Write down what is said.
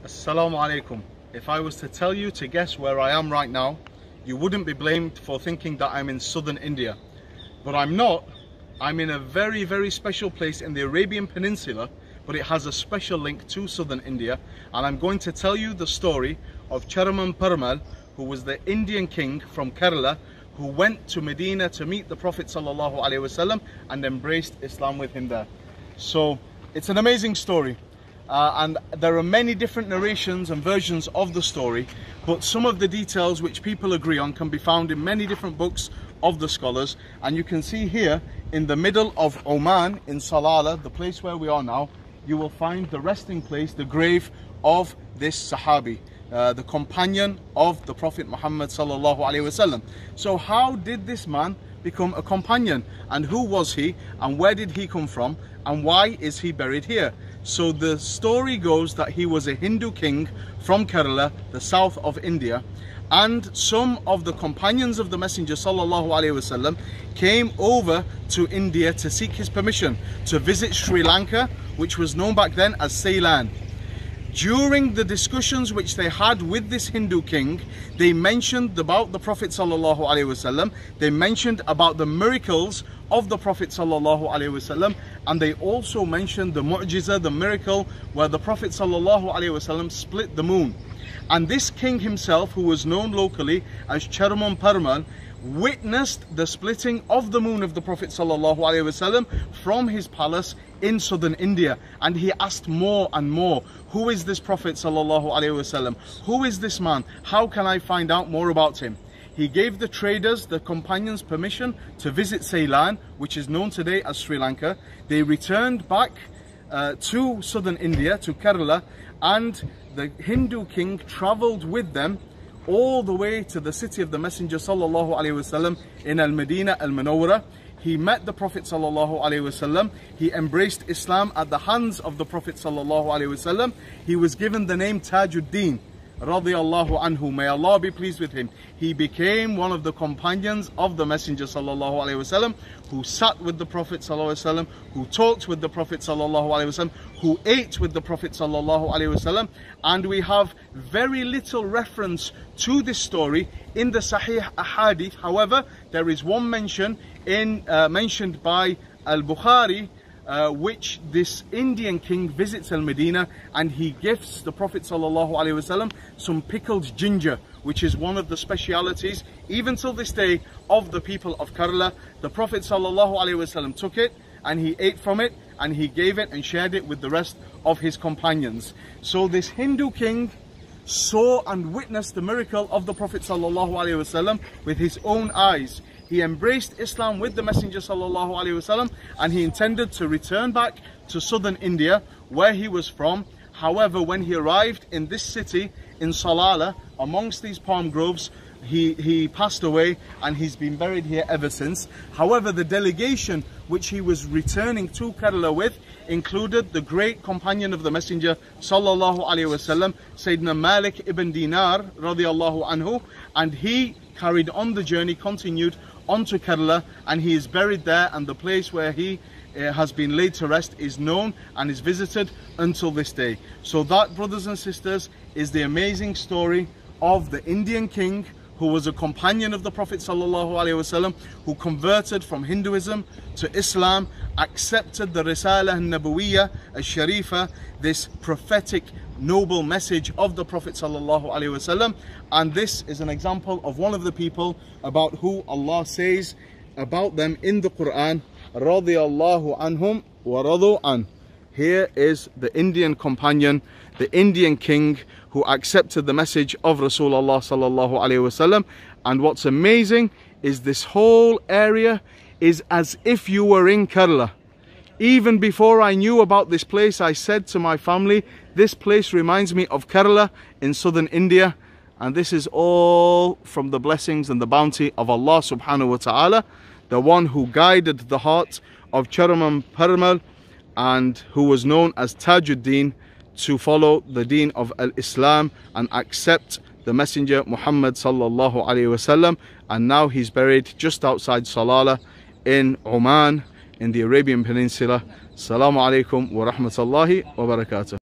Assalamu alaikum. If I was to tell you to guess where I am right now, you wouldn't be blamed for thinking that I'm in southern India. But I'm not. I'm in a very, very special place in the Arabian Peninsula, but it has a special link to southern India. And I'm going to tell you the story of Cheraman Parmal, who was the Indian king from Kerala, who went to Medina to meet the Prophet ﷺ and embraced Islam with him there. So it's an amazing story. And there are many different narrations and versions of the story, but some of the details which people agree on can be found in many different books of the scholars. And you can see here in the middle of Oman, in Salalah, the place where we are now, you will find the resting place, the grave of this Sahabi, the companion of the Prophet Muhammad sallallahu alaihi wasallam. So how did this man become a companion, and who was he, and where did he come from, and why is he buried here? So the story goes that he was a Hindu king from Kerala, the south of India, and some of the companions of the Messenger sallallahu alaihi wasallam came over to India to seek his permission to visit Sri Lanka, which was known back then as Ceylon. During the discussions which they had with this Hindu king, they mentioned about the Prophet sallallahu alaihi wasallam, they mentioned about the miracles of the Prophet sallallahu alaihi wasallam, and they also mentioned the mu'jiza, the miracle where the Prophet sallallahu alaihi wasallam split the moon. And this king himself, who was known locally as Cheraman Parmal, witnessed the splitting of the moon of the Prophet sallallahu alaihi wasallam from his palace in southern India. And he asked more and more, who is this Prophet sallallahu alaihi wasallam? Who is this man? How can I find out more about him? He gave the traders, the companions, permission to visit Ceylon, which is known today as Sri Lanka. They returned back to southern India, to Kerala, and the Hindu king travelled with them all the way to the city of the Messenger sallallahu alaihi wasallam in Al-Medina Al-Munawwara. He met the Prophet sallallahu alaihi wasallam. He embraced Islam at the hands of the Prophet sallallahu alaihi wasallam. He was given the name Tajuddin radiyallahu anhu, may Allah be pleased with him. He became one of the companions of the Messenger sallallahu alaihi wasallam, who sat with the Prophet sallallahu alaihi wasallam, who talked with the Prophet sallallahu alaihi wasallam, who ate with the Prophet sallallahu alaihi wasallam. And we have very little reference to this story in the Sahih Ahadith. However, there is one mention mentioned by Al-Bukhari, which this Indian king visits Al-Medina, and he gifts the Prophet sallallahu alaihi wasallam some pickled ginger, which is one of the specialities even till this day of the people of Kerala. The Prophet sallallahu alaihi wasallam took it and he ate from it, and he gave it and shared it with the rest of his companions. So this Hindu king saw and witnessed the miracle of the Prophet sallallahu alaihi wasallam with his own eyes. He embraced Islam with the Messenger sallallahu alaihi wasallam, and he intended to return back to southern India where he was from. However, when he arrived in this city in Salalah amongst these palm groves, he passed away, and he's been buried here ever since. However, the delegation which he was returning to Kerala with included the great companion of the Messenger sallallahu alaihi wasallam, Sayyidina Malik ibn Dinar radiyallahu anhu, and he carried on the journey, continued onto Kerala, and he is buried there, and the place where he has been laid to rest is known and is visited until this day. So that, brothers and sisters, is the amazing story of the Indian king who was a companion of the Prophet sallallahu alaihi wasallam, who converted from Hinduism to Islam, accepted the Risala Nabawiyya al-Sharifa, this prophetic noble message of the Prophet sallallahu alaihi wasallam. And this is an example of one of the people about who Allah says about them in the Quran, radiyallahu anhum wa radu an. Here is the Indian companion, the Indian king who accepted the message of Rasulullah sallallahu alaihi wasallam. And what's amazing is this whole area is as if you were in Kerala. Even before I knew about this place, I said to my family, this place reminds me of Kerala in southern India. And this is all from the blessings and the bounty of Allah subhanahu wa ta'ala, the one who guided the heart of Cheraman Parmal, and who was known as Tajuddin, to follow the deen of Al-Islam and accept the Messenger Muhammad sallallahu alaihi wasallam. And now he's buried just outside Salalah in Oman in the Arabian Peninsula. Assalamu alaikum wa rahmatullahi wa barakatuh.